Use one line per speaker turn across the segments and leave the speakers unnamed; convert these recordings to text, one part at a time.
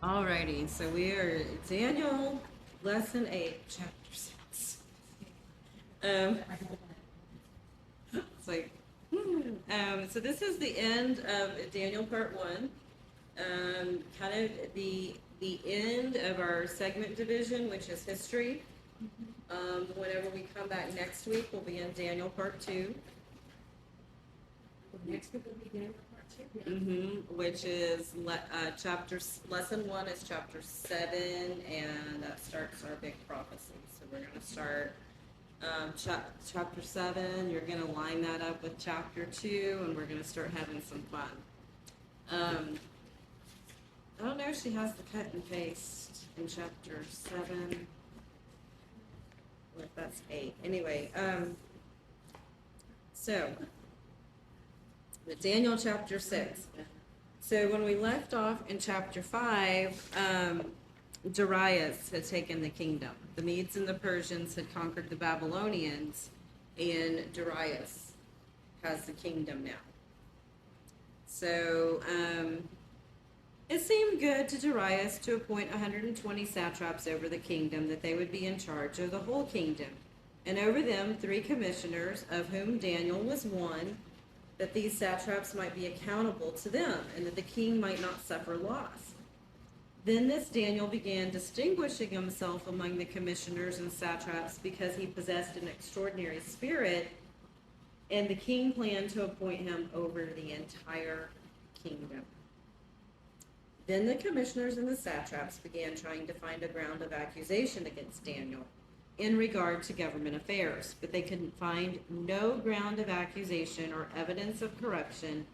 Alrighty, so we are Daniel, lesson 8, chapter 6. Um, it's like, so this is the end of Daniel part 1. Kind of the end of our segment division, which is history. Whenever we come back next week, we'll be in Daniel part 2.
Next week will be Daniel part 2.
Which is lesson 1 is chapter 7, and that starts our big prophecy. So we're going to start chapter 7. You're going to line that up with chapter 2, and we're going to start having some fun. I don't know if she has the cut and paste in chapter 7, or if that's 8. Anyway, so Daniel chapter 6. So when we left off in chapter 5, Darius had taken the kingdom. The Medes and the Persians had conquered the Babylonians, and Darius has the kingdom now. So it seemed good to Darius to appoint 120 satraps over the kingdom, that they would be in charge of the whole kingdom, and over them 3 commissioners, of whom Daniel was one, that these satraps might be accountable to them, and that the king might not suffer loss. Then this Daniel began distinguishing himself among the commissioners and satraps because he possessed an extraordinary spirit, and the king planned to appoint him over the entire kingdom. Then the commissioners and the satraps began trying to find a ground of accusation against Daniel in regard to government affairs, but they could find no ground of accusation or evidence of corruption,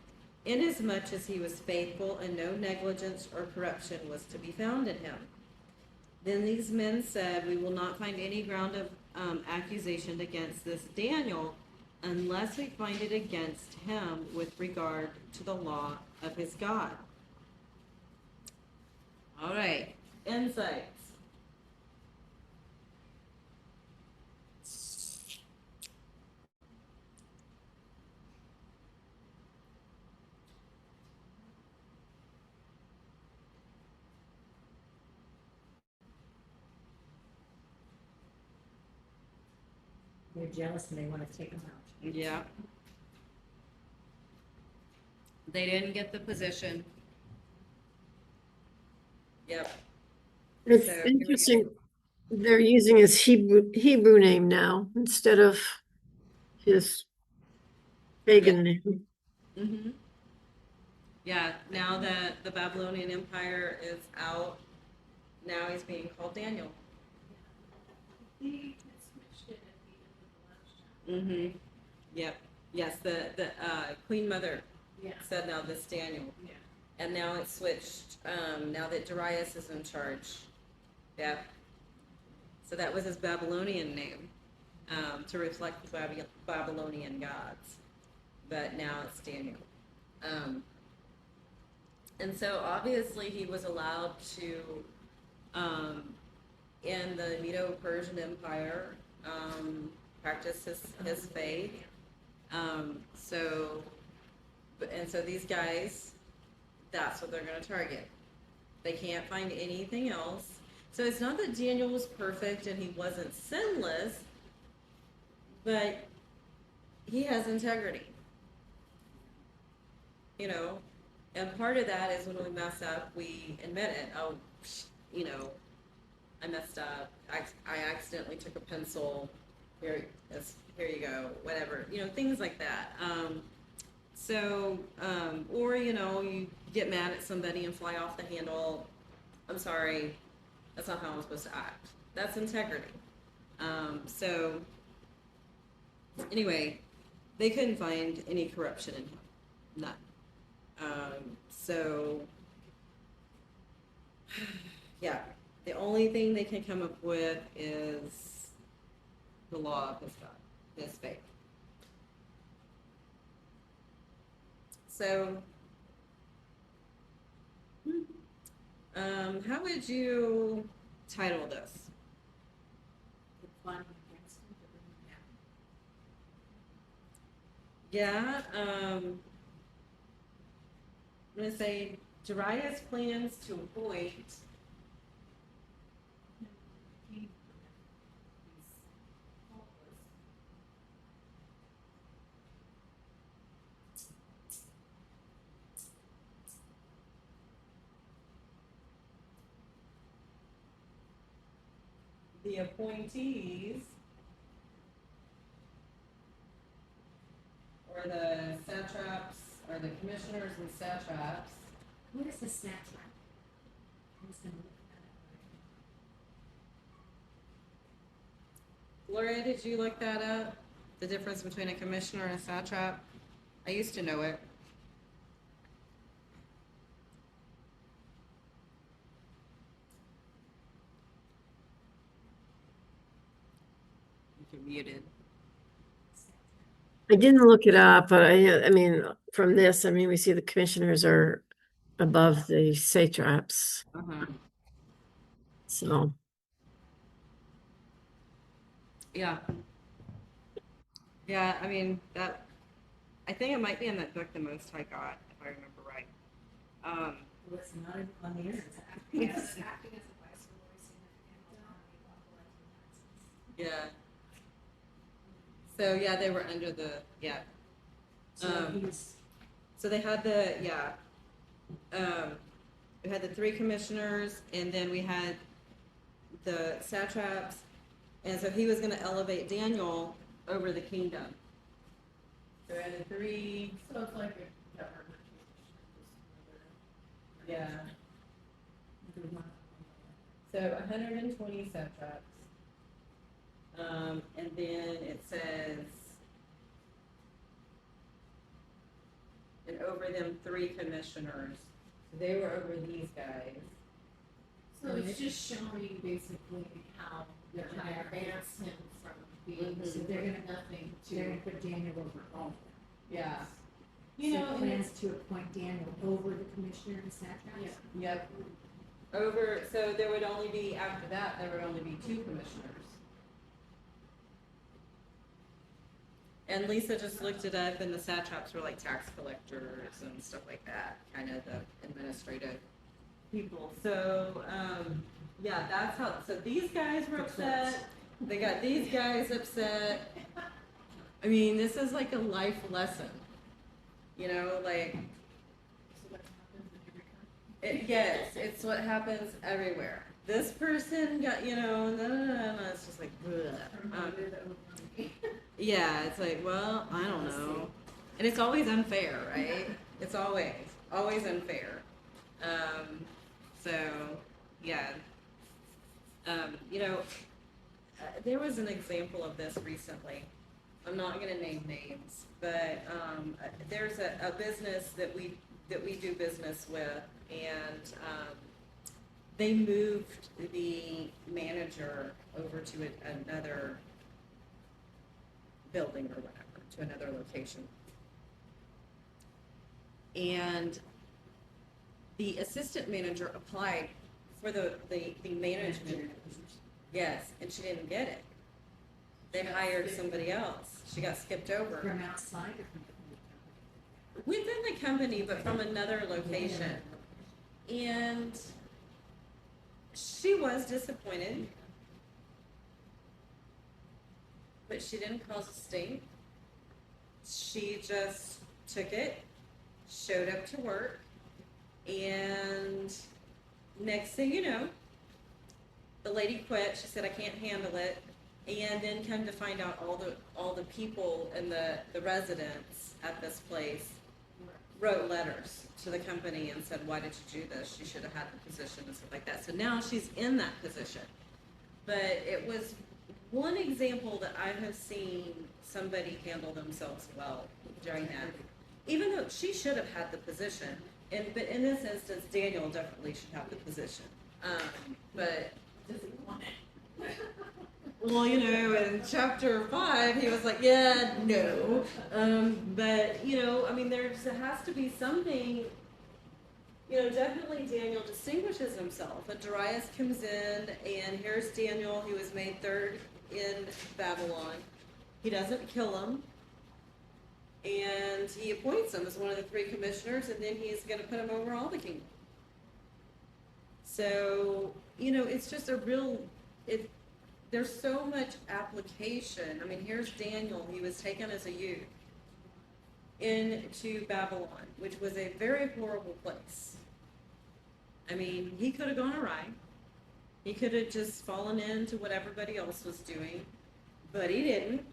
inasmuch as he was faithful and no negligence or corruption was to be found in him. Then these men said, "We will not find any ground of accusation against this Daniel unless we find it against him with regard to the law of his God." All right, insights.
They're jealous and they want to take them out.
Yeah. They didn't get the position. Yep.
It's
So, here we go.
interesting. They're using his Hebrew name now instead of his pagan name.
Mm-hmm. Yeah, now that the Babylonian Empire is out, now he's being called Daniel. Mm-hmm. Yep. Yes, the Queen Mother said now this Daniel.
Yeah.
And now it's switched, now that Darius is in charge. Yep. So that was his Babylonian name, to reflect the Babylonian gods. But now it's Daniel. And so obviously he was allowed to, in the Medo-Persian Empire, practice his faith. So these guys, that's what they're going to target. They can't find anything else. So it's not that Daniel was perfect and he wasn't sinless, but he has integrity. You know, and part of that is when we mess up, we admit it. Oh, I messed up. I accidentally took a pencil. Here you go. Whatever. Things like that. Or you get mad at somebody and fly off the handle. I'm sorry. That's not how I'm supposed to act. That's integrity. Anyway, they couldn't find any corruption in him. None. Yeah, the only thing they can come up with is the law of his God, his faith. So, how would you title this?
The fun against him to bring him down.
Yeah, I'm gonna say Darius plans to appoint the appointees or the satraps or the commissioners and satraps.
What is the satrap? I was gonna look
Gloria, did you look that up? The difference between a commissioner and a satrap? I used to know it. You're muted.
I didn't look it up, but I mean, from this, I mean, we see the commissioners are above the satraps,
Uh-huh.
so.
Yeah. Yeah, I mean, I think it might be in that book The Most High God, if I remember right.
Well, it's not on the internet.
Yes, acting as a vice ruler, significant autonomy while collecting taxes.
Yeah. So yeah, they were under the
So he's,
So they had we had the three commissioners, and then we had the satraps, and so he was going to elevate Daniel over the kingdom. So we had the three.
so it's like a government.
Yeah. So 120 satraps. And then it says, and over them three commissioners. So they were over these guys.
So it's just showing basically how they're gonna advance him from being, so they're gonna nothing to.
They're gonna put Daniel over all of them.
Yeah.
You
You
know,
know,
plans to appoint Daniel over the commissioner and satraps.
Yeah.
Yep. Over, so there would only be, after that, there would only be two commissioners. And Lisa just looked it up, and the satraps were like tax collectors and stuff like that, kind of the administrative people. So, yeah, that's how, so these guys were upset. They got these guys upset. I mean, this is like a life lesson. You know, like,
So what happens in every country?
yes, it's what happens everywhere. This person got, you know, it's just like, yeah, it's like, well, I don't know. And it's always unfair, right? It's always unfair. So, yeah. You know, there was an example of this recently. I'm not going to name names, but there's a business that we do business with, and they moved the manager over to another building or whatever, to another location. And the assistant manager applied for the management. Yes, and she didn't get it. They hired somebody else. She got skipped over.
From outside or from the company?
Within the company, but from another location. And she was disappointed, but she didn't cause a stink. She just took it, showed up to work, and next thing you know, the lady quit. She said, I can't handle it. And then come to find out all the people and the residents at this place wrote letters to the company and said, why did you do this? She should have had the position and stuff like that. So now she's in that position. But it was one example that I have seen somebody handle themselves well during that. Even though she should have had the position. But in this instance, Daniel definitely should have the position. But
Does he want it?
well, you know, in chapter 5, he was like, yeah, no. But, you know, I mean, there has to be something, you know, definitely Daniel distinguishes himself. And Darius comes in, and here's Daniel, who was made third in Babylon. He doesn't kill him. And he appoints him as one of the three commissioners, and then he's going to put him over all the kingdom. So, it's just a real, there's so much application. I mean, here's Daniel. He was taken as a youth into Babylon, which was a very horrible place. I mean, he could have gone awry. He could have just fallen into what everybody else was doing, but he didn't.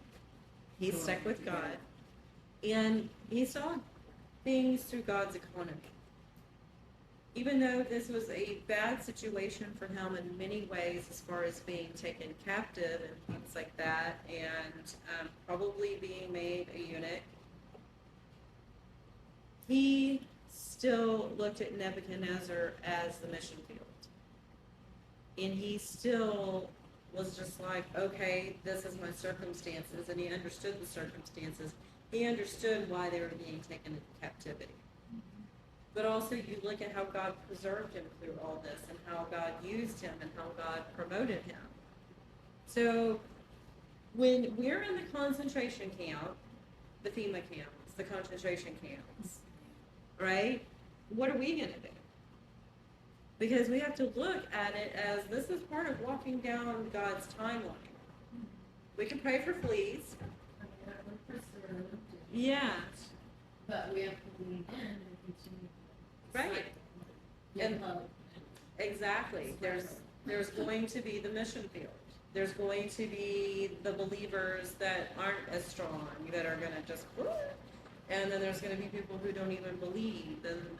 He stuck with God. And he saw things through God's economy. Even though this was a bad situation for him in many ways, as far as being taken captive and things like that, and probably being made a eunuch, he still looked at Nebuchadnezzar as the mission field. And he still was just like, okay, this is my circumstances. And he understood the circumstances. He understood why they were being taken into captivity. But also you look at how God preserved him through all this, and how God used him, and how God promoted him. So when we're in the concentration camp, the FEMA camps, the concentration camps, right? What are we going to do? Because we have to look at it as this is part of walking down God's timeline. We can pray for fleas.
We're preserved.
Yeah.
But we have to lean in and continue.
Right.
And
And-
love.
Exactly. There's going to be the mission field. There's going to be the believers that aren't as strong, that are going to just, and then there's going to be people who don't even believe,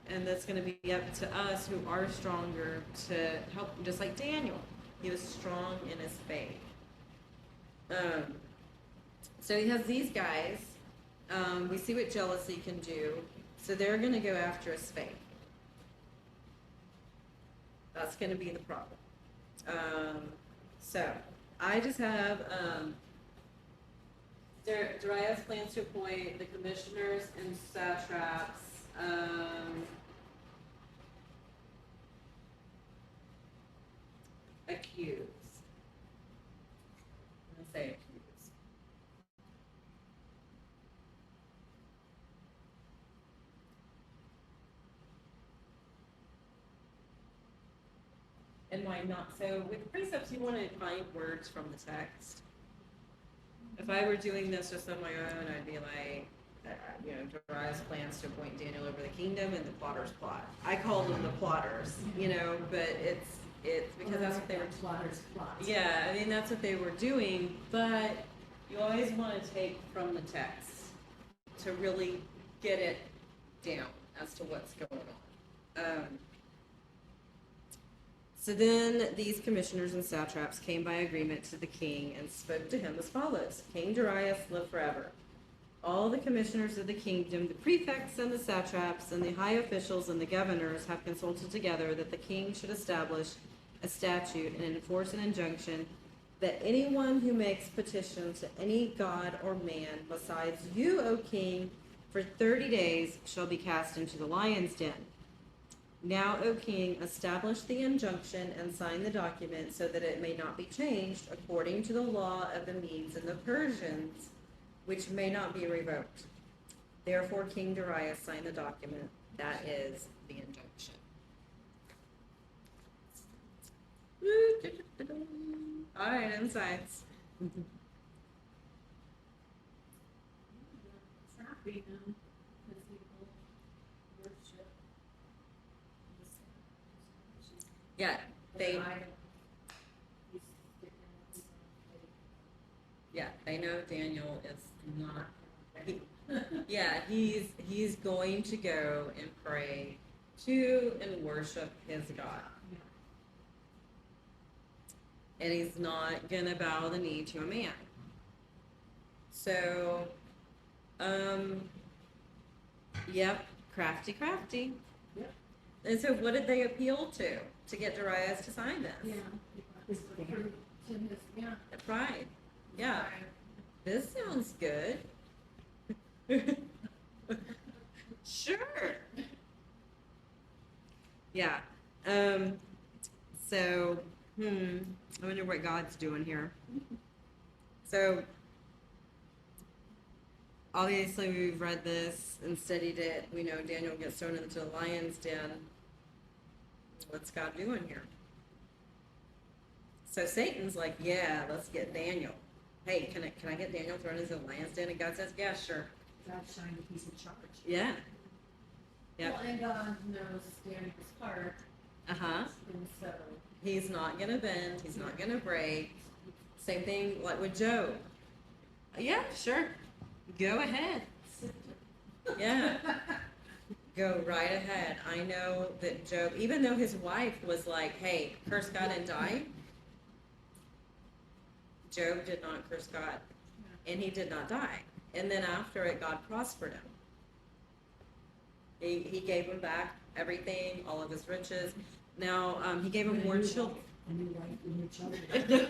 and that's going to be up to us who are stronger to help, just like Daniel. He was strong in his faith. So he has these guys. We see what jealousy can do. So they're going to go after his faith. That's going to be the problem. So I just have Darius plans to appoint the commissioners and satraps. Accuse. I'm gonna say accuse. And why not? So with precepts, you want to find words from the text. If I were doing this just on my own, I'd be like, Darius plans to appoint Daniel over the kingdom, and the plotters plot. I call them the plotters, but it's because that's what they were.
Plotters plot.
Yeah, I mean that's what they were doing, but you always want to take from the text to really get it down as to what's going on. So then these commissioners and satraps came by agreement to the king and spoke to him as follows. King Darius, live forever. All the commissioners of the kingdom, the prefects and the satraps and the high officials and the governors have consulted together that the king should establish a statute and enforce an injunction that anyone who makes petition to any god or man besides you, O king, for 30 days shall be cast into the lion's den. Now, O king, establish the injunction and sign the document so that it may not be changed according to the law of the Medes and the Persians, which may not be revoked. Therefore, King Darius signed the document. That is the injunction. All right, insights.
It's happy now, because people worship.
Yeah, they know Daniel is not. He's going to go and pray to and worship his God. And he's not gonna bow the knee to a man. So, yep, crafty.
Yep.
And so what did they appeal to get Darius to sign this?
Yeah. To his, yeah.
Pride. Yeah. This sounds good. Sure. Yeah. So, I wonder what God's doing here. So, obviously we've read this and studied it. We know Daniel gets thrown into the lion's den. What's God doing here? So Satan's like, yeah, let's get Daniel. Hey, can I get Daniel thrown into the lion's den? And God says, yeah, sure.
God shined a piece of charge.
Yeah. Yep.
Well, and God knows Daniel's heart,
Uh-huh.
and so.
He's not gonna bend, he's not gonna break. Same thing like with Job. Yeah, sure. Go ahead. Yeah. Go right ahead. I know that Job, even though his wife was like, hey, curse God and die, Job did not curse God. And he did not die. And then after it, God prospered him. He gave him back everything, all of his riches. Now, he gave him more children.
A new wife, a new children.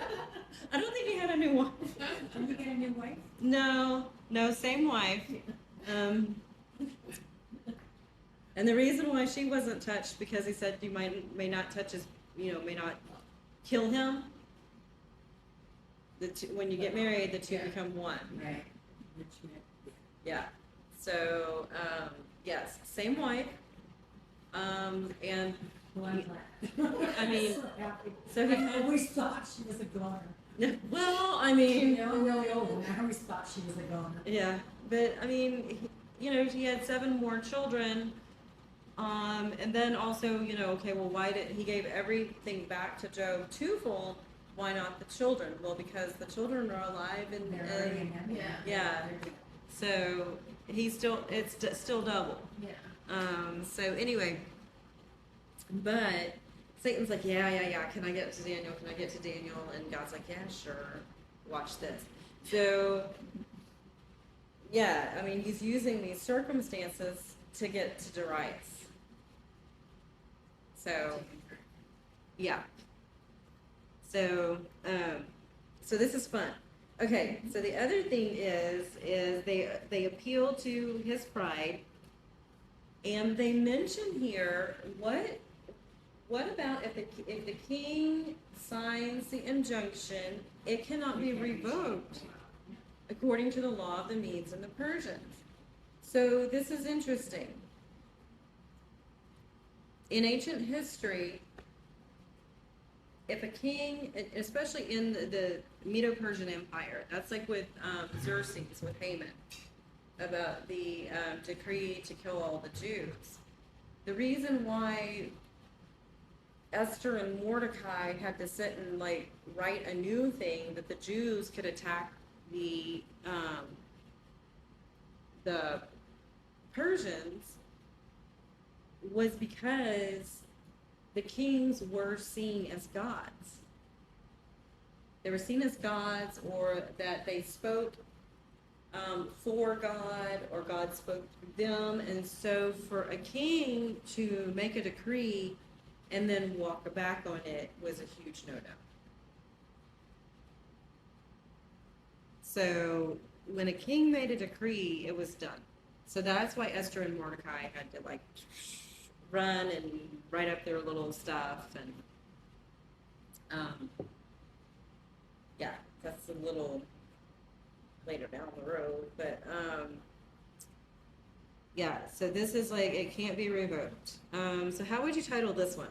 I don't think he had a new wife.
Didn't you get a new wife?
No, same wife. And the reason why she wasn't touched because he said you may not touch his, may not kill him. When you get married, the two become one.
Right.
Yeah. So yes, same wife. And
Well, I'm glad.
I mean,
So happy.
so he
I always thought she was a goner.
well, I mean,
You know, really old, and I always thought she was a goner.
yeah, but I mean, he had 7 more children. And then also, okay, well, why did he gave everything back to Job twofold? Why not the children? Well, because the children are alive and,
They're already in heaven.
yeah. So it's still double.
Yeah.
So anyway, but Satan's like, yeah. Can I get to Daniel? Can I get to Daniel? And God's like, yeah, sure. Watch this. So yeah, I mean, he's using these circumstances to get to Darius. So yeah. So so this is fun. Okay, so the other thing is they appeal to his pride, and they mention here what about if the king signs the injunction, it cannot be revoked according to the law of the Medes and the Persians. So this is interesting. In ancient history, if a king, especially in the Medo-Persian Empire, that's like with Xerxes, with Haman, about the decree to kill all the Jews. The reason why Esther and Mordecai had to sit and write a new thing that the Jews could attack the Persians was because the kings were seen as gods. They were seen as gods, or that they spoke for God, or God spoke through them. And so for a king to make a decree and then walk back on it was a huge no-no. So when a king made a decree, it was done. So that's why Esther and Mordecai had to run and write up their little stuff, and yeah, that's a little later down the road, but yeah, so this is it can't be revoked. So how would you title this one?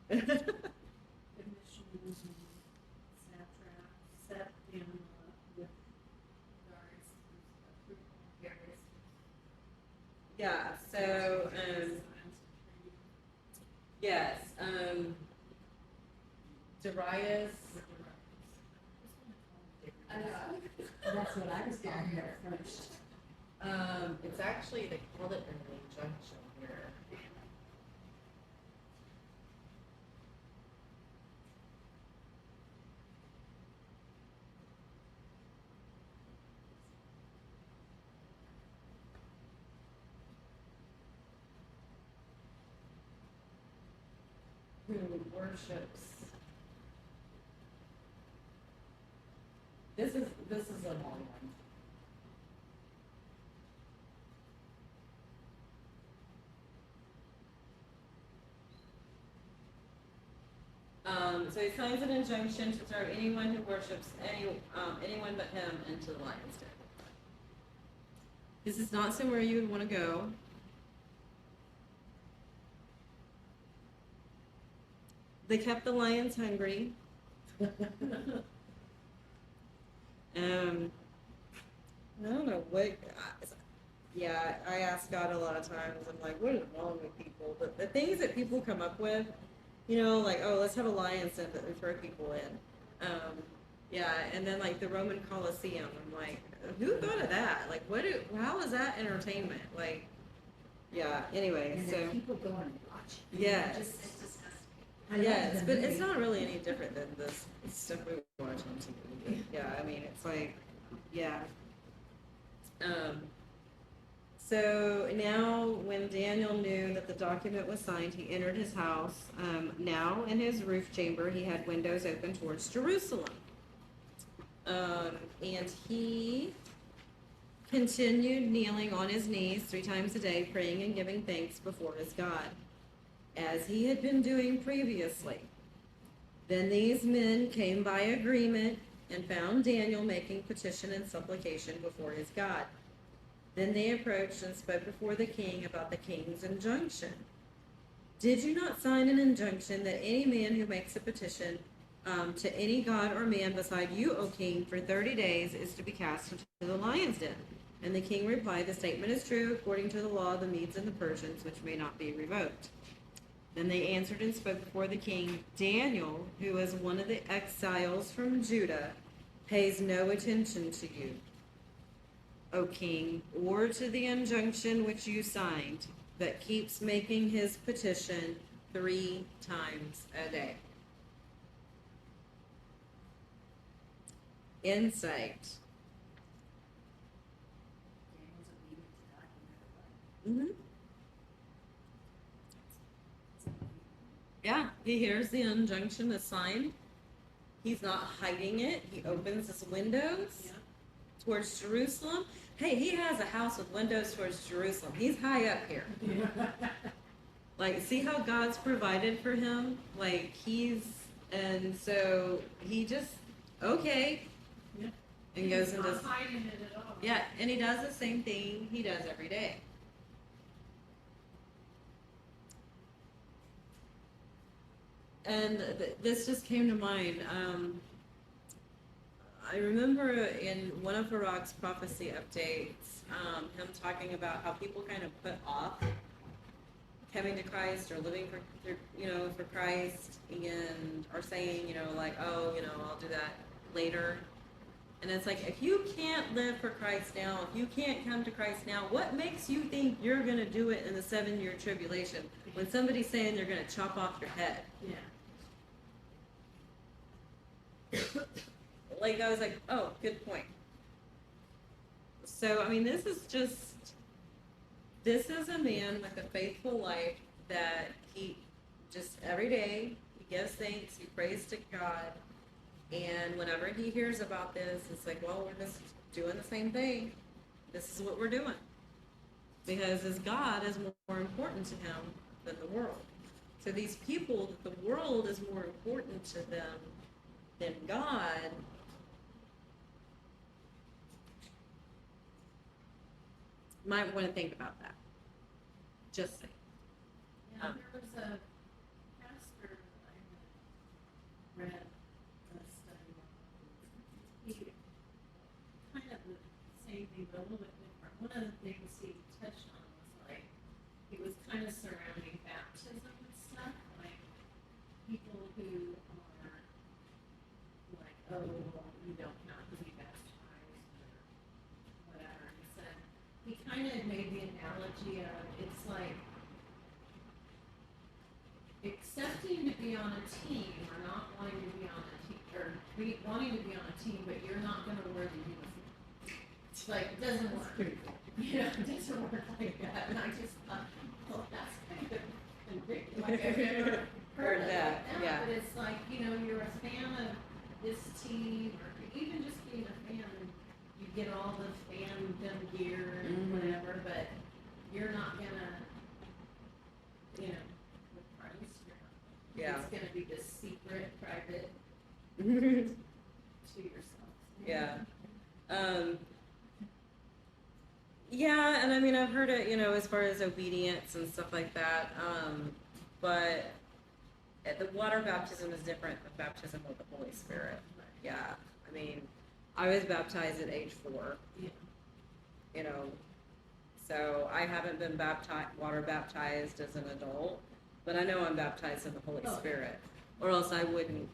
Commissioners and satraps set him with Darius' approval, Darius'
Yeah, so yes, Darius.
I know.
That's what I was calling her at first.
It's actually, they called it an injunction here. Who worships. This is a long one. So he signs an injunction to throw anyone who worships anyone but him into the lion's This is not somewhere you would want to go. They kept the lions hungry. I don't know what. Yeah, I ask God a lot of times. I'm like, what is wrong with people? But the things that people come up with, like, oh, let's have a lion sent and throw people in. Yeah, and then like the Roman Colosseum. I'm like, who thought of that? Like, how is that entertainment? Like, yeah. Anyway,
And
so
then people go and watch it.
yes.
It's disgusting. I love
Yes,
the
but it's
movie.
not really any different than this stuff we watch on TV. Yeah, I mean, it's like, yeah. So now, when Daniel knew that the document was signed, he entered his house. Now, in his roof chamber, he had windows open towards Jerusalem. And he continued kneeling on his knees 3 times a day, praying and giving thanks before his God, as he had been doing previously. Then these men came by agreement and found Daniel making petition and supplication before his God. Then they approached and spoke before the king about the king's injunction. Did you not sign an injunction that any man who makes a petition to any god or man beside you, O king, for 30 days is to be cast into the lion's den? And the king replied, the statement is true according to the law of the Medes and the Persians, which may not be revoked. Then they answered and spoke before the king, Daniel, who is one of the exiles from Judah, pays no attention to you, O king, or to the injunction which you signed, but keeps making his petition 3 times a day. Insight.
Daniel's obedient to God no matter what.
Mm-hmm. Yeah, he hears the injunction is signed. He's not hiding it. He opens his windows
Yeah.
towards Jerusalem. Hey, he has a house with windows towards Jerusalem. He's high up here. Like, see how God's provided for him? Like, and so he just, okay.
Yeah.
And goes and
He's
does,
not hiding it at all.
yeah, and he does the same thing he does every day. And this just came to mind. I remember in one of Barak's prophecy updates, him talking about how people kind of put off coming to Christ or living for Christ, and are saying, like, oh, I'll do that later. And it's like, if you can't live for Christ now, if you can't come to Christ now, what makes you think you're going to do it in the 7-year tribulation when somebody's saying they're going to chop off your head?
Yeah.
Like, I was like, oh, good point. So, I mean, this is a man with a faithful life that he just every day, he gives thanks, he prays to God. And whenever he hears about this, it's like, well, we're just doing the same thing. This is what we're doing. Because his God is more important to him than the world. So these people, the world is more important to them than God. Might want to think about that. Just saying.
Yeah, there was a pastor that I read a study on. He kind of the same thing, but a little bit different. One of the things he touched on was like, he was kind of surrounding baptism and stuff, like people who are like, oh, well, you don't have to be baptized or whatever. He said, he kind of made the analogy of, it's like, accepting to be on a team or not wanting to be on a team, or wanting to be on a team, but you're not going to wear the uniform. It's like, it doesn't work. It doesn't work like that. And I just thought, well, that's kind of ridiculous. Like, I've never heard that. Like
yeah.
But it's like, you're a fan of this team, or even just being a fan, and you get all the fandom gear and whatever, but you're not going to, with Christ,
Yeah.
it's going to be this secret, private to yourself.
Yeah. Yeah, and I mean, I've heard it, as far as obedience and stuff like that. But the water baptism is different than baptism with the Holy Spirit. Yeah, I mean, I was baptized at age 4,
Yeah.
you know, so I haven't been water baptized as an adult, but I know I'm baptized in the Holy
Oh.
Spirit, or else I wouldn't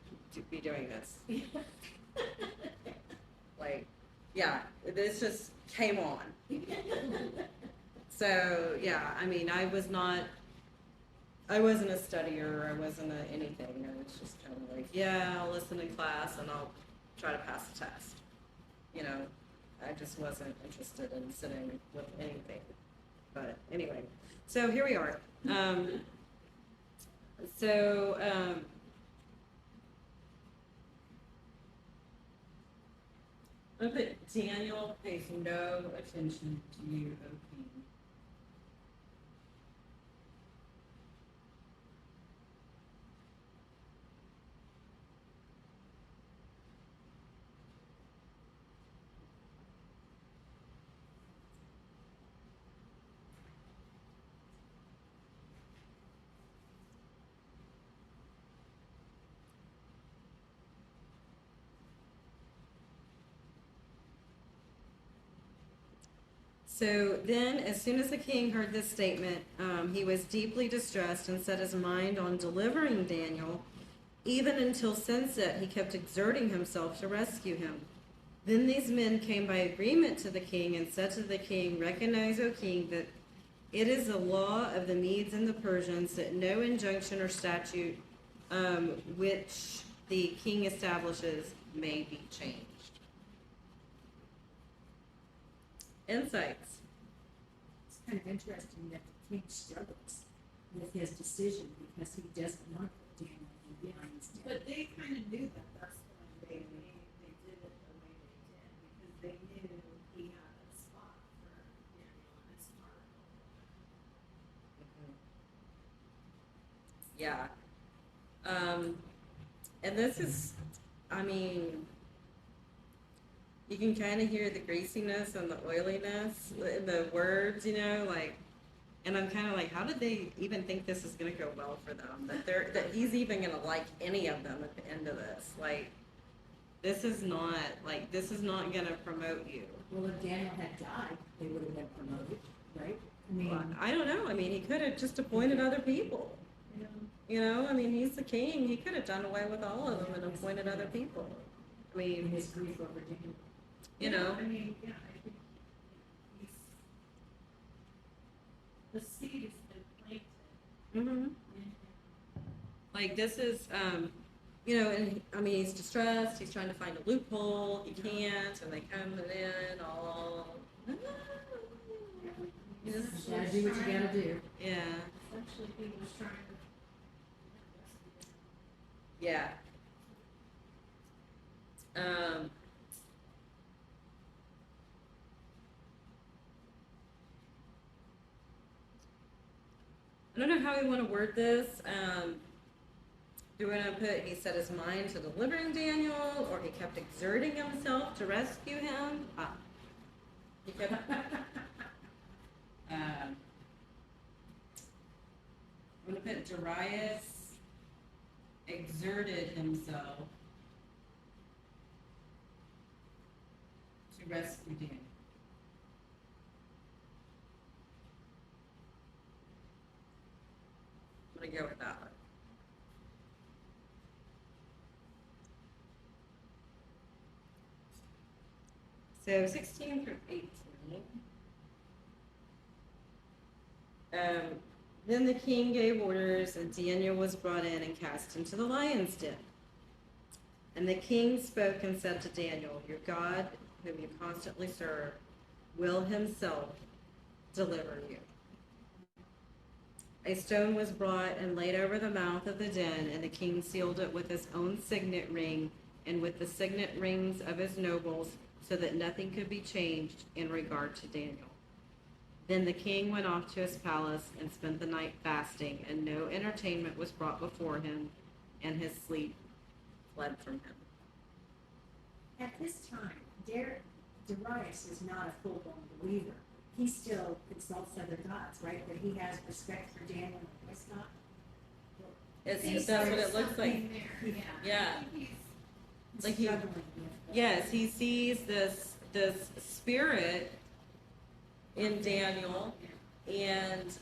be doing this. Like, yeah, this just came on. So yeah, I mean, I wasn't a studier, I wasn't anything. I was just kind of like, yeah, I'll listen in class and I'll try to pass the test. I just wasn't interested in sitting with anything. But anyway, so here we are. So I'm gonna put Daniel pays no attention to you, O king. So then, as soon as the king heard this statement, he was deeply distressed and set his mind on delivering Daniel. Even until sunset, he kept exerting himself to rescue him. Then these men came by agreement to the king and said to the king, "Recognize, O king, that it is the law of the Medes and the Persians that no injunction or statute which the king establishes may be changed." Insights.
It's kind of interesting that the king struggles with his decision because he doesn't want Daniel in lion's den.
But they kind of knew that that's why they did it the way they did, because they knew he had a spot for Daniel in his heart.
Yeah. And this is, I mean, you can kind of hear the greasiness and the oiliness in the words, like, and I'm kind of like, how did they even think this is going to go well for them? That he's even going to like any of them at the end of this. Like, this is not going to promote you.
Well, if Daniel had died, they would have been promoted, right? I mean,
Well, I don't know. I mean, he could have just appointed other people. I mean, he's the king. He could have done away with all of them and appointed other people. I
in
mean,
his grief over Daniel.
I mean, yeah, I think he's, the seed has been planted
mhm.
in him.
Like this is, and I mean, he's distressed. He's trying to find a loophole. He can't, and they come in all.
You gotta do what you gotta do.
Yeah,
Essentially, he was trying to.
yeah. I don't know how we want to word this. Do we want to put he set his mind to delivering Daniel, or he kept exerting himself to rescue him? He kept. I'm going to put Darius exerted himself to rescue Daniel. I'm going to go with that one. So 16 through 18. Then the king gave orders, and Daniel was brought in and cast into the lion's den. And the king spoke and said to Daniel, "Your God, whom you constantly serve, will himself deliver you." A stone was brought and laid over the mouth of the den, and the king sealed it with his own signet ring and with the signet rings of his nobles, so that nothing could be changed in regard to Daniel. Then the king went off to his palace and spent the night fasting, and no entertainment was brought before him, and his sleep fled from him.
At this time, Darius is not a full-blown believer. he still consults other gods, right? But he has respect for Daniel and what's not.
That's what it looks like.
Something there, yeah.
Yeah.
I think he's
Like he,
Struggling with.
yes, he sees this spirit in Daniel, and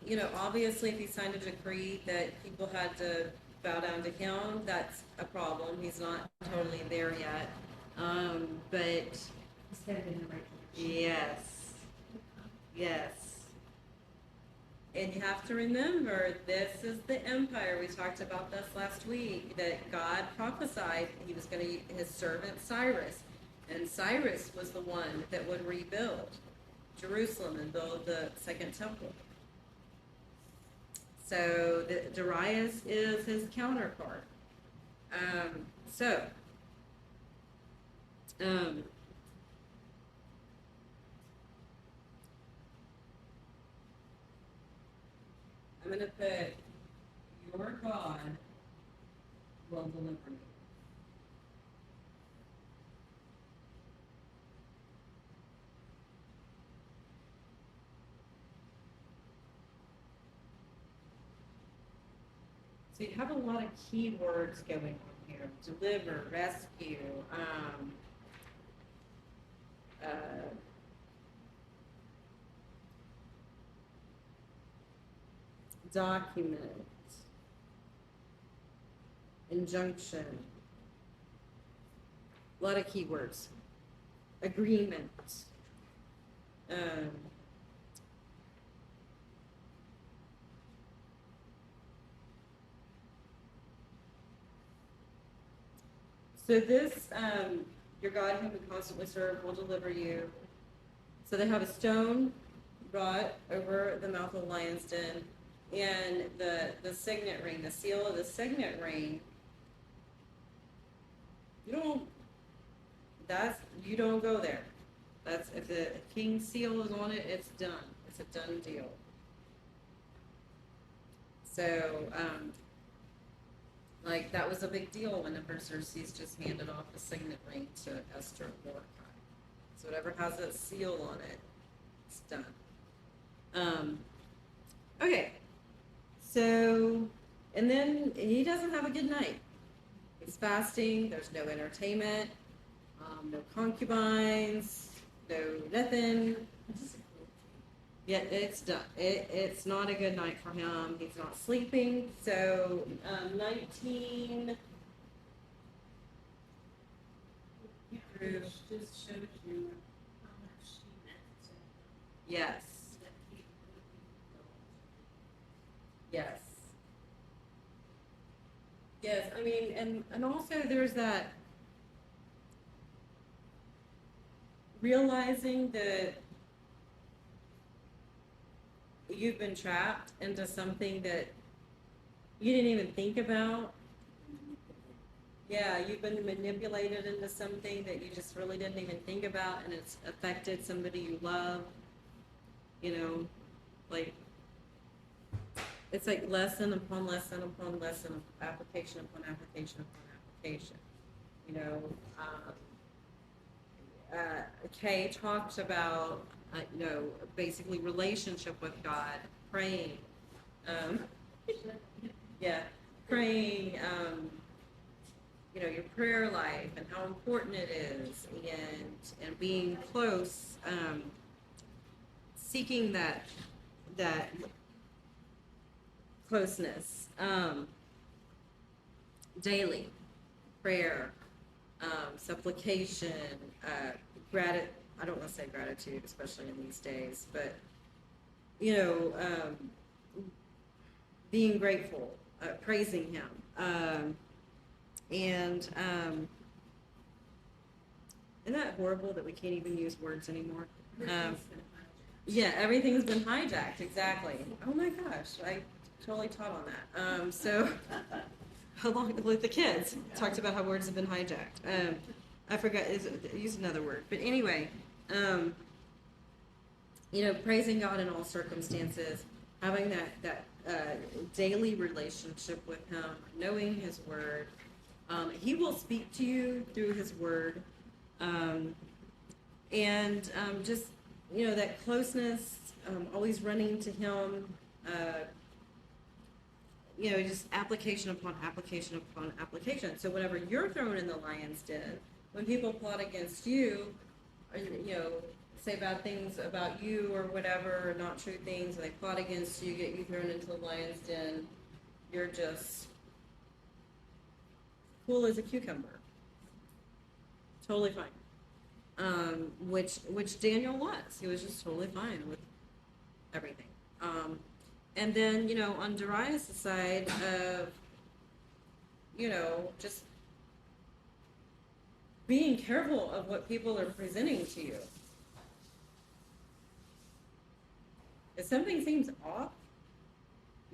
you know, obviously, if he signed a decree that people had to bow down to him, that's a problem. He's not totally there yet, but
He's headed in the right direction.
yes, yes. And you have to remember, this is the empire. We talked about this last week, that God prophesied he was going to, his servant Cyrus. And Cyrus was the one that would rebuild Jerusalem and build the second temple. So Darius is his counterpart. I'm going to put, your God will deliver me. So you have a lot of keywords going on here. Deliver, rescue, document, injunction, a lot of keywords, agreement, so this, your God whom we constantly serve will deliver you. So they have a stone brought over the mouth of the lion's den, and the signet ring, the seal of the signet ring. You don't go there. That's, if the king's seal is on it, it's done. It's a done deal. So, like, that was a big deal whenever Xerxes just handed off the signet ring to Esther and Mordecai. So whatever has that seal on it, it's done. Okay. So, and then he doesn't have a good night. He's fasting. There's no entertainment, no concubines, no nothing. Yeah, it's done. It's not a good night for him. He's not sleeping. So, 19.
Yeah, which just shows you how much she meant to him,
Yes.
that he would be
Yes. Yes, I mean, and also there's that realizing that you've been trapped into something that you didn't even think about. Yeah, you've been manipulated into something that you just really didn't even think about, and it's affected somebody you love. You know, like, it's like lesson upon lesson upon lesson, application upon application upon application. You know, Kay talked about, you know, basically relationship with God, praying. Yeah, praying, you know, your prayer life and how important it is, and being close, seeking that closeness, daily prayer, supplication, I don't want to say gratitude, especially in these days, but you know, being grateful, praising Him, and isn't that horrible that we can't even use words anymore? Yeah, everything's been hijacked. Exactly. Oh my gosh, I totally taught on that. So, how long? Like the kids talked about how words have been hijacked. I forgot. Use another word, but anyway, you know, praising God in all circumstances, having that daily relationship with Him, knowing His Word. He will speak to you through His Word, and just you know, that closeness, always running to him, you know, just application upon application upon application. So whenever you're thrown in the lion's den, when people plot against you, or, you know, say bad things about you or whatever, or not true things, and they plot against you, get you thrown into the lion's den, you're just cool as a cucumber. Totally fine. Which Daniel was. He was just totally fine with everything. And then, you know, on Darius' side of, you know, just being careful of what people are presenting to you. If something seems off,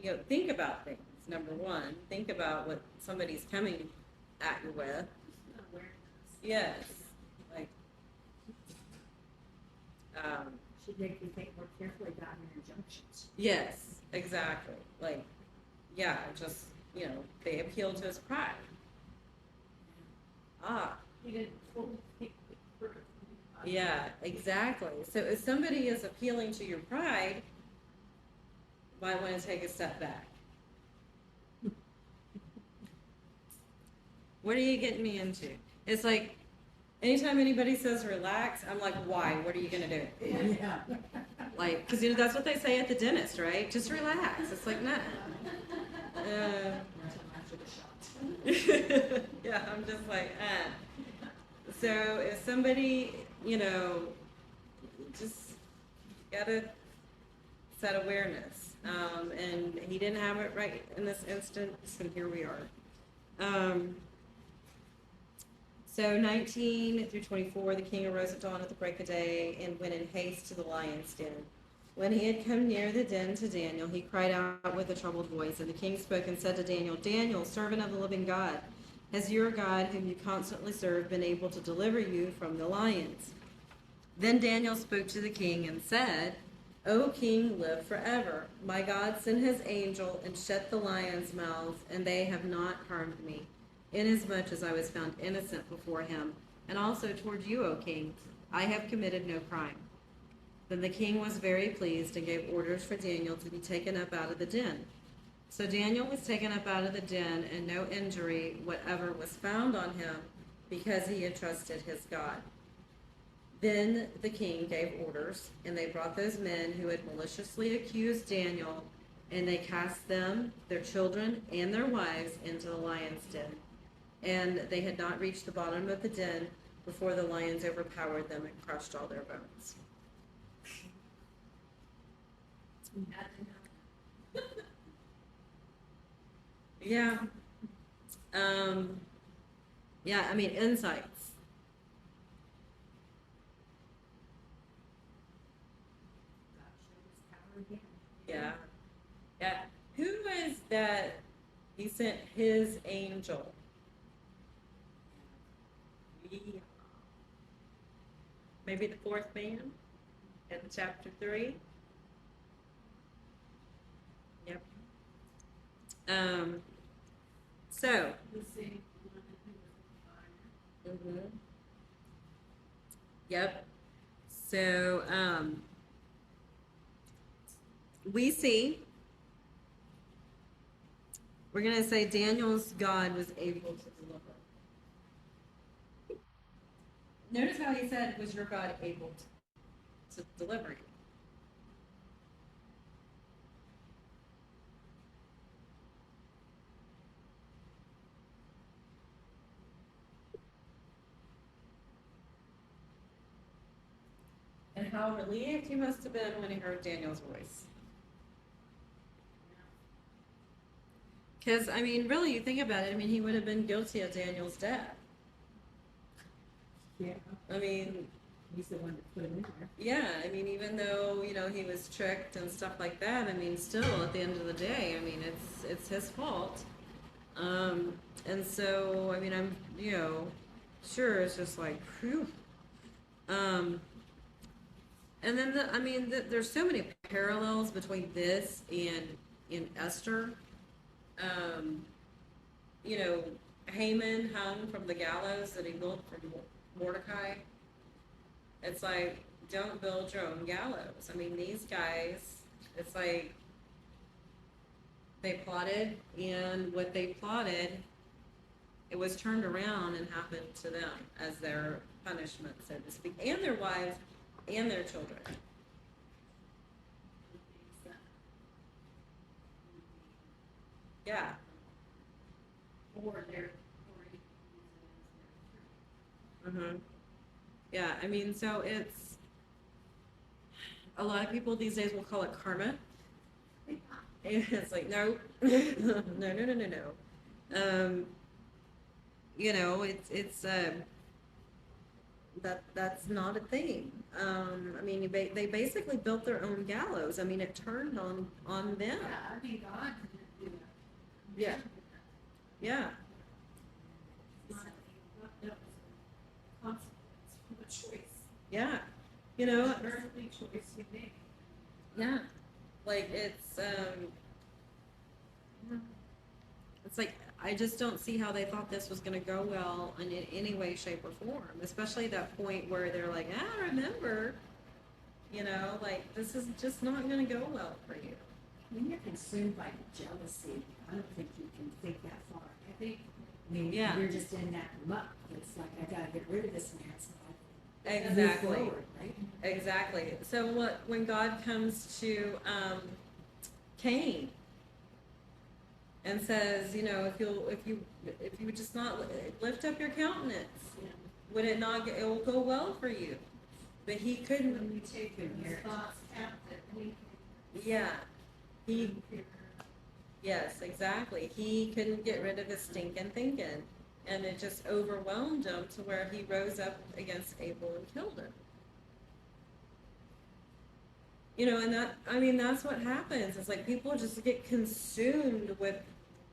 you know, think about things. Number one, think about what somebody's coming at you with.
Awareness.
Yes. Like,
Should make you think more carefully about your injunctions.
yes, exactly. Like, yeah, just, you know, they appeal to his pride. Ah,
He didn't fully think it through.
yeah, exactly. So if somebody is appealing to your pride, you might want to take a step back. What are you getting me into? It's like, anytime anybody says relax, I'm like, why? What are you going to do?
Yeah.
Like, because, you know, that's what they say at the dentist, right? Just relax. It's like, nah.
Until after the shots.
Yeah, I'm just like, So if somebody, you know, just gotta set awareness. And he didn't have it right in this instance, and here we are. So 19 through 24, the king arose at dawn at the break of day and went in haste to the lion's den. When he had come near the den to Daniel, he cried out with a troubled voice. And the king spoke and said to Daniel, Daniel, servant of the living God, has your God, whom you constantly serve, been able to deliver you from the lions? Then Daniel spoke to the king and said, O king, live forever. My God sent his angel and shut the lions' mouths, and they have not harmed me, inasmuch as I was found innocent before him, and also toward you, O king. I have committed no crime. Then the king was very pleased and gave orders for Daniel to be taken up out of the den. So Daniel was taken up out of the den, and no injury whatever was found on him, because he had trusted his God. Then the king gave orders, and they brought those men who had maliciously accused Daniel, and they cast them, their children, and their wives into the lion's den. And they had not reached the bottom of the den before the lions overpowered them and crushed all their bones. Yeah. Yeah, I mean, insights.
God showed his power again.
Yeah. Yeah. Who is that he sent his angel? Yeah. Maybe the fourth man in chapter 3. Yep. So,
The same one who was on fire.
Yep. So, we see, we're going to say Daniel's God was able to deliver. Notice how he said, was your God able to deliver you? And how relieved he must have been when he heard Daniel's voice. Because, I mean, really, you think about it, I mean, he would have been guilty of Daniel's death.
Yeah,
I mean,
he's the one that put him in there.
yeah, I mean, even though, you know, he was tricked and stuff like that, I mean, still, at the end of the day, I mean, it's his fault. And so, I mean, I'm, you know, sure, it's just like, whew. And then, there's so many parallels between this and in Esther. You know, Haman hung from the gallows that he built for Mordecai. It's like, don't build your own gallows. I mean, these guys, it's like they plotted, and what they plotted, it was turned around and happened to them as their punishment, so to speak, and their wives and their children.
The things that
Yeah.
or their, or you can use it as their
Mm-hmm. Yeah, I mean, so it's a lot of people these days will call it karma.
fruit.
And it's like, no, no, no, no, no, no. You know, it's that's not a thing. I mean, they basically built their own gallows. I mean, it turned on them.
Yeah, I mean, God didn't do that.
Yeah.
Man did that.
Yeah,
It's not, that was a consequence from a choice,
yeah. You know,
an earthly choice you made.
yeah. Like it's like I just don't see how they thought this was going to go well in any way, shape, or form. Especially that point where they're like, remember, you know, like this is just not going to go well for you.
When you're consumed by jealousy, I don't think you can think that far.
I think
I mean,
Yeah.
you're just in that muck. It's like, I gotta get rid of this man so I can move
Exactly.
forward, right?
Exactly. So when God comes to Cain and says, you know, if you would just not lift up your countenance, would it not? It will go well for you. But he couldn't.
when we take his thoughts captive, we
Yeah. He.
can
Yes. Exactly. He couldn't get rid of his stinking thinking, and it just overwhelmed him to where he rose up against Abel and killed him. You know, and I mean, that's what happens. It's like people just get consumed with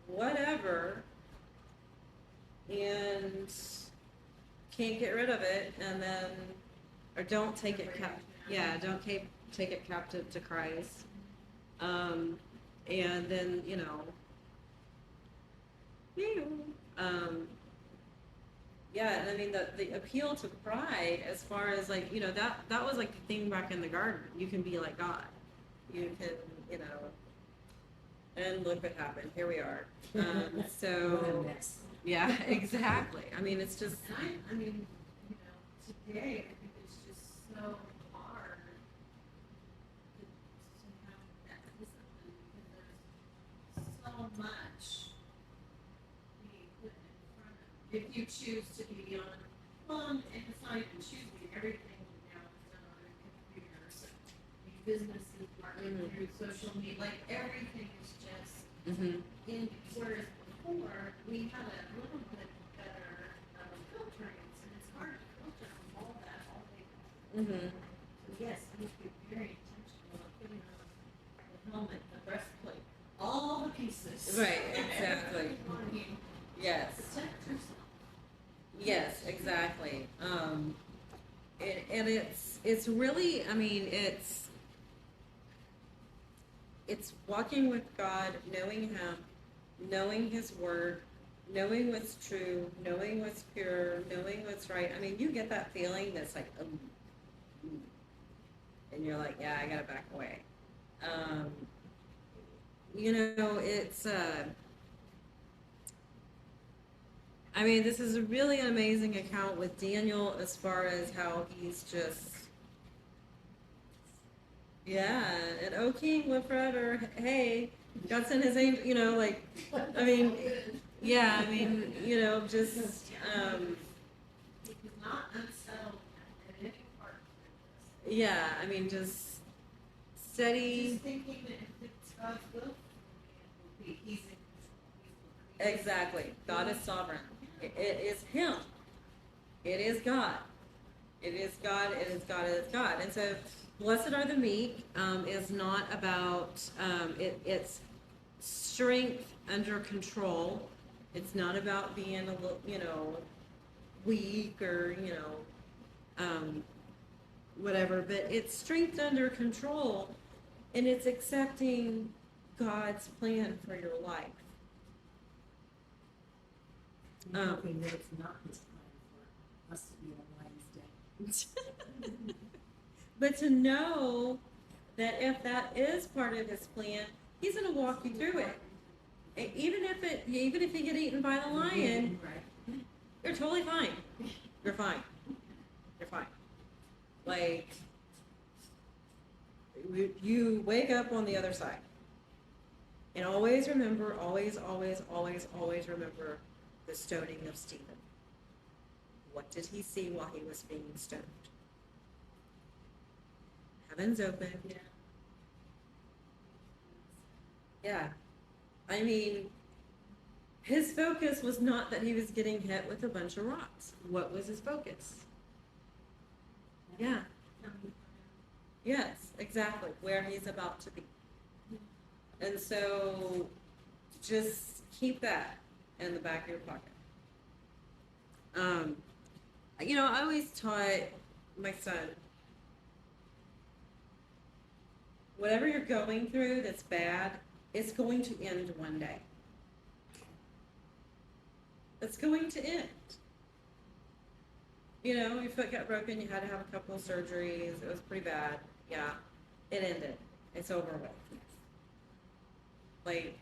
whatever and can't get rid of it, and then, or don't take it don't take it captive to Christ. And then, you know, yeah, and I mean, the appeal to pride, as far as like, you know, that was like the thing back in the garden. You can be like God. You can, you know, and look what happened. Here we are.
What a
So,
mess.
yeah, exactly. I mean, it's just,
And I mean, you know, today, I think it's just so hard to have that discipline because there's so much being put in front of you. If you choose to be on, well, and it's not even choosing, everything now is done on a computer, so your business is marketing through social media, like everything is just
mhm.
in, whereas before, we had a little bit better filtering, and it's hard to filter all that all day long.
Mhm.
So yes, we need to be very intentional about putting on the helmet, the breastplate, all the pieces.
Right, exactly.
Everything on you,
Yes.
protect yourself.
Yes, exactly. And it's really, I mean, it's walking with God, knowing Him, knowing His Word, knowing what's true, knowing what's pure, knowing what's right. I mean, you get that feeling that's like, and you're like, yeah, I gotta back away. You know, it's. I mean, this is a really amazing account with Daniel as far as how he's just. Yeah, and O King, Wilfred, or hey, God sent his angel, you know, like, I mean, yeah, I mean, you know, just,
He was not unsettled at any part of this.
yeah, I mean, just steady.
Just thinking that if it's God's will, it will be, He's in control. He's the creator.
Exactly. God is sovereign. It is Him. It is God. It is God. It is God. It is God. And so, blessed are the meek is not about it's strength under control. It's not about being a little, you know, weak or you know, whatever. But it's strength under control, and it's accepting God's plan for your life.
I'm hoping that it's not his plan for us to be a lion's den.
But to know that if that is part of his plan, he's going to walk you through it. Even if you get eaten by the lion,
Right.
you're totally fine. You're fine. You're fine. Like, you wake up on the other side. And always remember, always remember the stoning of Stephen. What did he see while he was being stoned? Heavens open. Yeah. I mean, his focus was not that he was getting hit with a bunch of rocks. What was his focus? Yeah. Yes, exactly. Where he's about to be. And so just keep that in the back of your pocket. I always taught my son, whatever you're going through that's bad, it's going to end one day. It's going to end. Your foot got broken, you had to have a couple of surgeries, it was pretty bad. Yeah, it ended. It's over with. Like,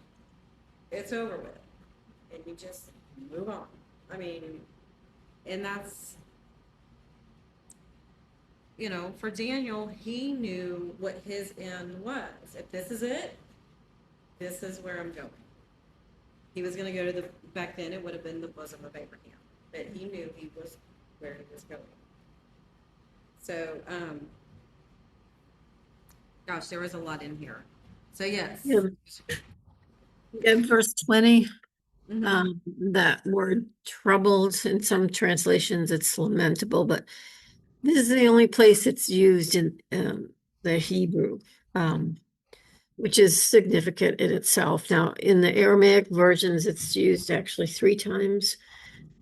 it's over with. And you just move on. I mean, and that's, for Daniel, he knew what his end was. If this is it, this is where I'm going. He was going to go to back then it would have been the bosom of Abraham. But he knew he was where he was going. So, gosh, there was a lot in here. So, yes.
Yeah. In verse 20,
Mhm.
that word troubled, in some translations it's lamentable, but this is the only place it's used in the Hebrew, which is significant in itself. Now, in the Aramaic versions, it's used actually 3 times.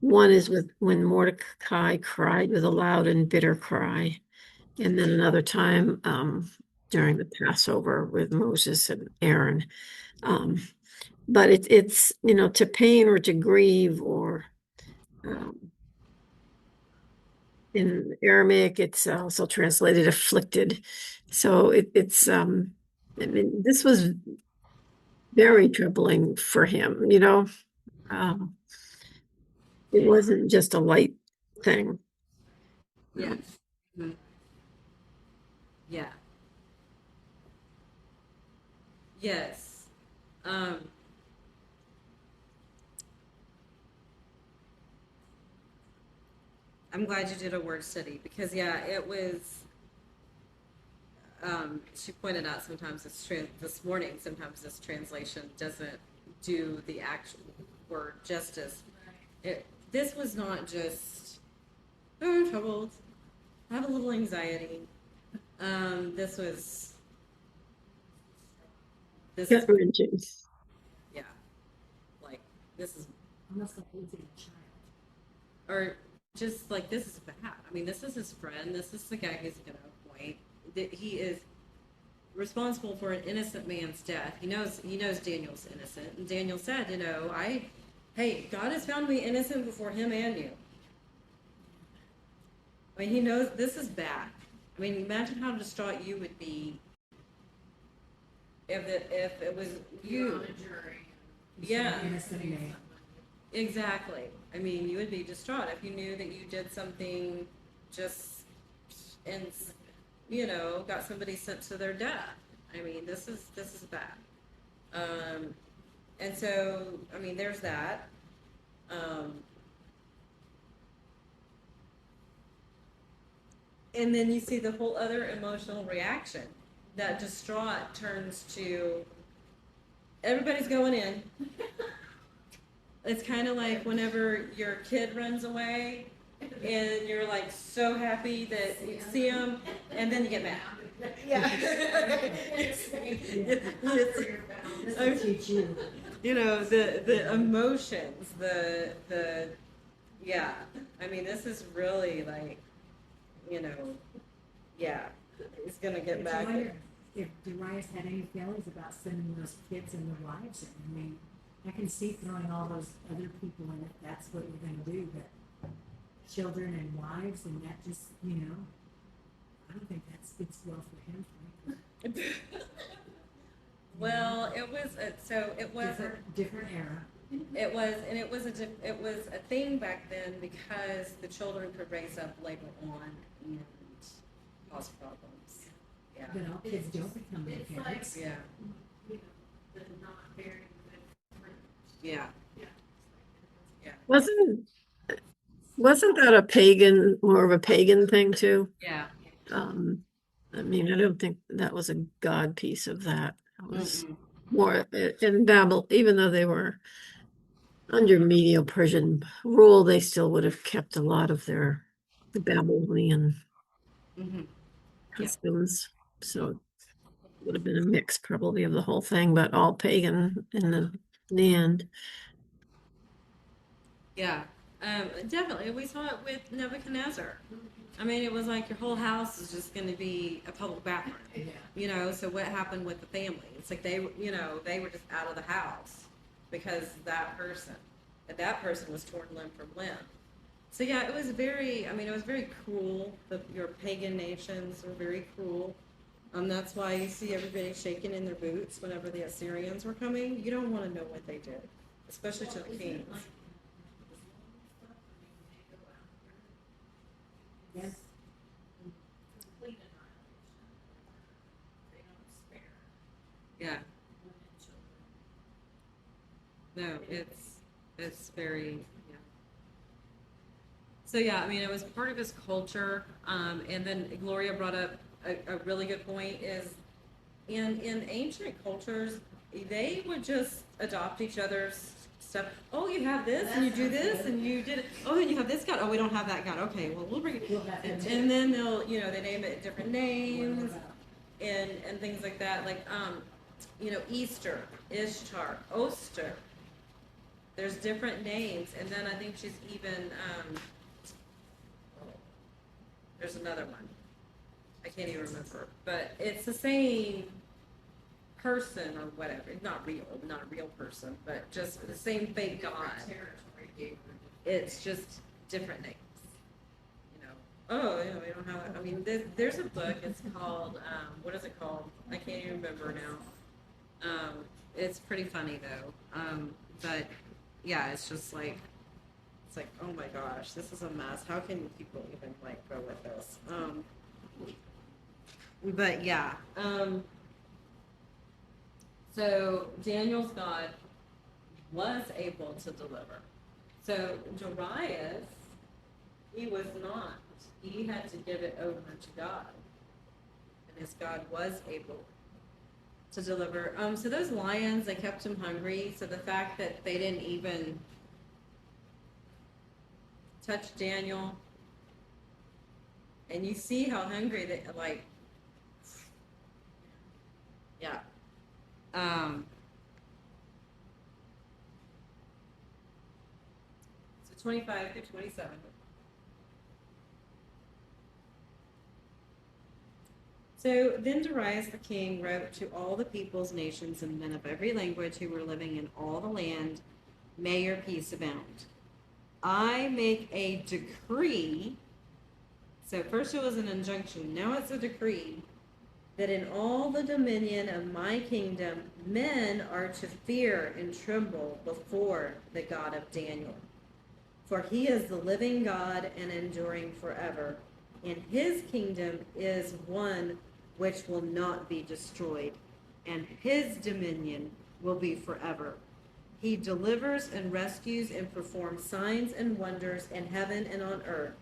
One is when Mordecai cried with a loud and bitter cry, and then another time during the Passover with Moses and Aaron. But it's to pain or to grieve, or in Aramaic it's also translated afflicted. So it's I mean, this was very troubling for him. It wasn't just a light thing.
Yeah. Mhm. Yeah. Yes. I'm glad you did a word study because, yeah, it was. She pointed out sometimes this morning, sometimes this translation doesn't do the actual word justice. This was not just, oh, troubled, I have a little anxiety. This was, this is,
Gut-wrenching.
yeah, like, this is,
Almost like losing a child.
or just like, this is bad. I mean, this is his friend. This is the guy who's going to appoint. That he is responsible for an innocent man's death. He knows Daniel's innocent. And Daniel said, hey, God has found me innocent before him and you. I mean, he knows this is bad. I mean, imagine how distraught you would be if it was
You're
you.
on a jury.
Yeah,
Innocent man.
exactly. I mean, you would be distraught if you knew that you did something just and got somebody sent to their death. I mean, this is bad. And so, I mean, there's that. And then you see the whole other emotional reaction. That distraught turns to everybody's going in. It's kind of like whenever your kid runs away and you're like so happy that you see them and then you get mad. Yeah.
This will teach you.
The emotions, yeah. I mean, this is really like, yeah, it's gonna get
It's
back.
wonder if Darius had any feelings about sending those kids and their wives in. I mean, I can see throwing all those other people in it. That's what you're gonna do, but children and wives, and that just, you know, I don't think that speaks well for him, frankly.
Well, it was
Different era.
it was a thing back then because the children could raise up later on and cause problems. Yeah.
But all kids don't become their
It's like,
parents.
Yeah.
you know, the not very good friend.
Yeah.
Yeah.
Wasn't that a pagan, more of a pagan thing too?
Yeah.
I mean, I don't think that was a God piece of that. It was
Mm-mm.
more in Babel, even though they were under Medo-Persian rule, they still would have kept a lot of the Babylonian
Mm-hmm. Yeah.
customs. So it would have been a mix probably of the whole thing, but all pagan in the end.
Yeah. Definitely. We saw it with Nebuchadnezzar. I mean, it was like your whole house is just going to be a public bathroom.
Yeah.
You know, so what happened with the family? It's like they were just out of the house because that person was torn limb from limb. So yeah, it was very cruel. Your pagan nations were very cruel. That's why you see everybody shaking in their boots whenever the Assyrians were coming. You don't want to know what they did, especially to the kings.
Yes.
Complete annihilation. They don't spare
Yeah.
women, children.
No, it's very, yeah. So yeah, I mean, it was part of his culture. And then Gloria brought up a really good point is in ancient cultures, they would just adopt each other's stuff. Oh, you have this and you do this and you did it. Oh, and you have this god. Oh, we don't have that god. Okay, well, we'll bring it.
We'll have
And,
him.
and then they name it different names and things like that. Like, Easter, Ishtar, Oster. There's different names, and then I think she's even there's another one. I can't even remember, but it's the same person or whatever. It's not a real person, but just the same fake god.
Territory gave her
It's just different names. You know. Oh, yeah, we don't have. I mean, there's a book. It's called what is it called? I can't even remember now. It's pretty funny though. But yeah, it's just like oh my gosh, this is a mess. How can people even like go with this? But yeah. So Daniel's God was able to deliver. So Darius, he was not. He had to give it over to God. And his God was able to deliver. So those lions, they kept him hungry. So the fact that they didn't even touch Daniel, and you see how hungry they yeah. So 25 through 27. So then Darius the king wrote to all the peoples, nations, and men of every language who were living in all the land, may your peace abound. I make a decree. So first it was an injunction, now it's a decree, that in all the dominion of my kingdom, men are to fear and tremble before the God of Daniel. For he is the living God and enduring forever, and his kingdom is one which will not be destroyed, and his dominion will be forever. He delivers and rescues and performs signs and wonders in heaven and on earth,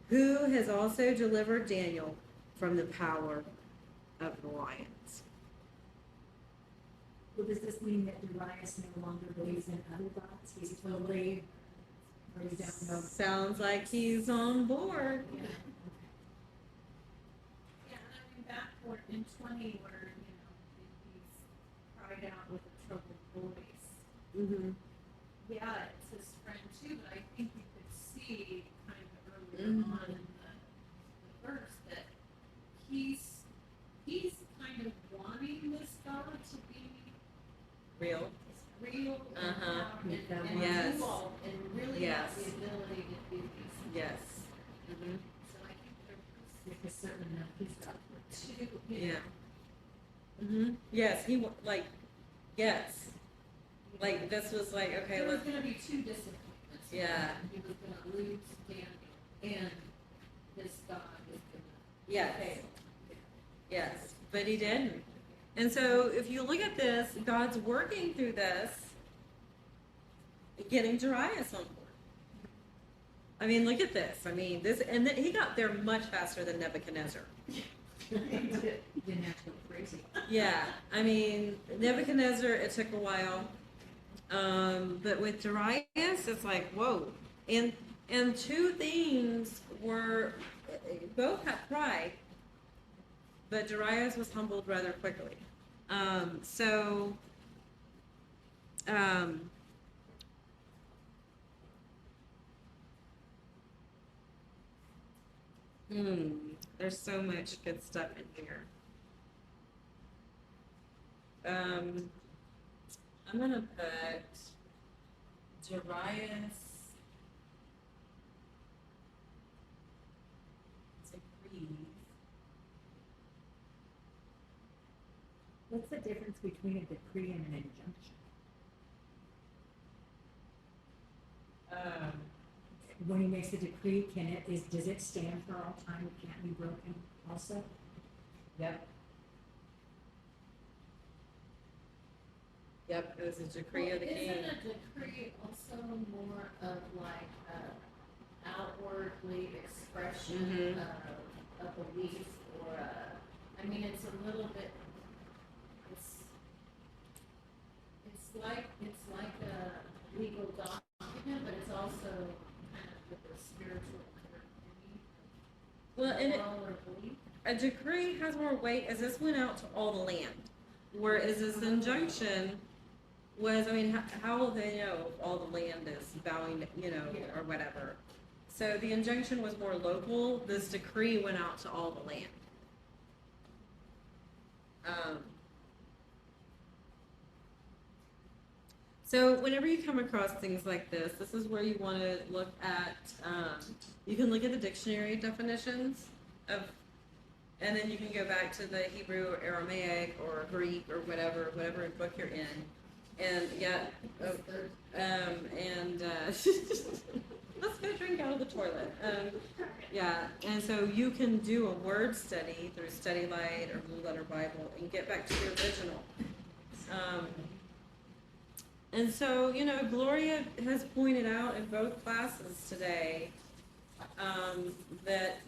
who has also delivered Daniel from the power of the lions.
Well, does this mean that Darius no longer believes in other gods? He's totally, or you don't know?
Sounds like he's on board.
Yeah.
Yeah, and I mean back in 20 where, he's cried out with a troubled voice.
Mm-hmm.
Yeah, it's his friend too, but I think you could see kind of earlier
Mhm.
on in the verse that he's kind of wanting this God to be
Real.
real and
Uh-huh.
power and
Yes.
do all and really
Yes.
have the ability to do these things.
Yes. Yeah. Yes, like, yes. Like, this was like, okay,
There was
let's,
gonna be two disappointments.
Yeah.
He was gonna lose Daniel, and his God was gonna
yes,
fail.
yes, but he didn't. And so if you look at this, God's working through this, getting Darius on board. I mean, look at this. I mean, this, and then he got there much faster than Nebuchadnezzar.
Didn't have to go crazy.
Yeah, I mean, Nebuchadnezzar, it took a while. But with Darius, it's like, whoa. And two things were, both had pride, but Darius was humbled rather quickly. So, there's so much good stuff in here. I'm gonna put Darius decrees.
What's the difference between a decree and an injunction? When he makes a decree, does it stand for all time? It can't be broken also?
Yep. Yep, it was a decree of the king.
Isn't a decree also more of like a outwardly expression of a belief or I mean, it's a little bit, it's like a legal document, but it's also kind of with a spiritual underpinning.
Well, and
Moral or belief.
a decree has more weight as this went out to all the land. Whereas this injunction was, I mean, how will they know if all the land is bowing, or whatever? So the injunction was more local. This decree went out to all the land. So whenever you come across things like this is where you want to look at, you can look at the dictionary definitions of, and then you can go back to the Hebrew or Aramaic or Greek or whatever book you're in. And let's go drink out of the toilet. And so you can do a word study through Study Light or Blue Letter Bible and get back to the original. And so, Gloria has pointed out in both classes today that,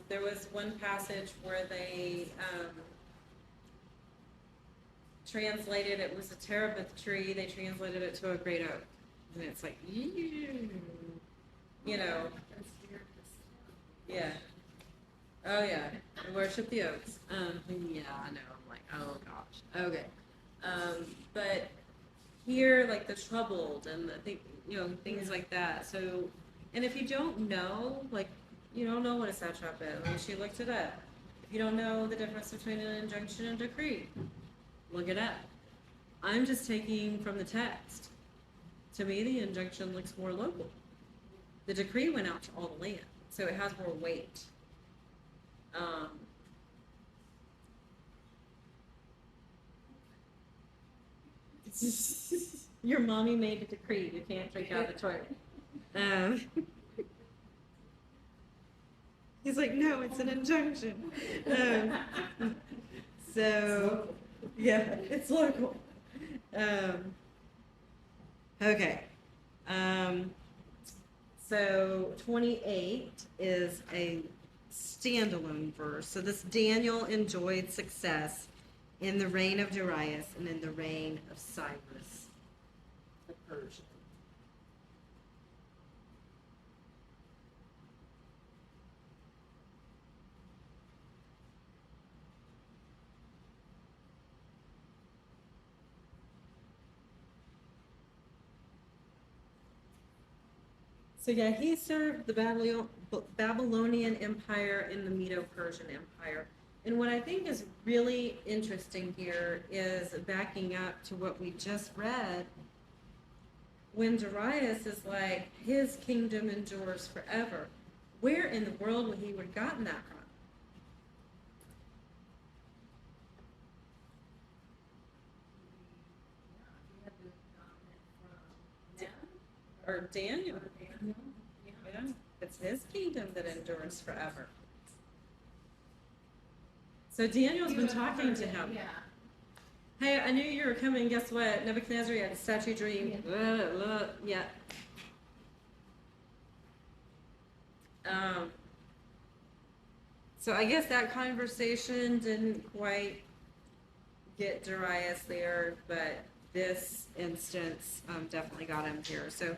there was one passage where they translated it was a terebinth tree, they translated it to a great oak. And it's like, yeah. Oh, yeah. Worship the oaks. Yeah, I know. I'm like, oh, gosh. Okay. But here, like the troubled and the thing, things like that. So, and if you don't know, like, you don't know what a satrap is, I mean, she looked it up. If you don't know the difference between an injunction and a decree, look it up. I'm just taking from the text. To me, the injunction looks more local. The decree went out to all the land, so it has more weight. Your mommy made a decree. You can't drink out of the toilet. He's like, no, it's an injunction. So, yeah, it's local. Okay. So 28 is a standalone verse. So this Daniel enjoyed success in the reign of Darius and in the reign of Cyrus the Persian. So yeah, he served the Babylonian Empire and the Medo-Persian Empire. And what I think is really interesting here is backing up to what we just read. When Darius is like, his kingdom endures forever. Where in the world would he have gotten that from? or Daniel.
Daniel, yeah.
Yeah, it's his kingdom that endures forever. So Daniel's
You
been
have
talking
heard
to
it,
him.
Yeah.
Hey, I knew you were coming. Guess what? Nebuchadnezzar, you had a statue dream. Yeah. So I guess that conversation didn't quite get Darius there, but this instance definitely got him here. So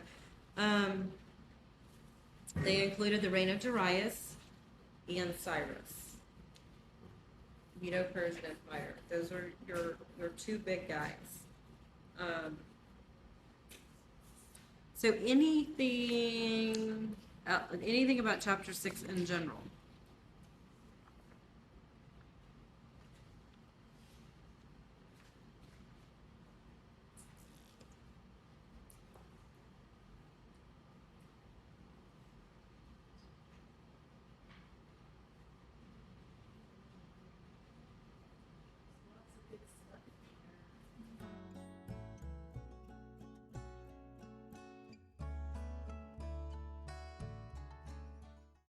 they included the reign of Darius and Cyrus. Medo-Persian Empire. Those are your two big guys. So anything about chapter 6 in general?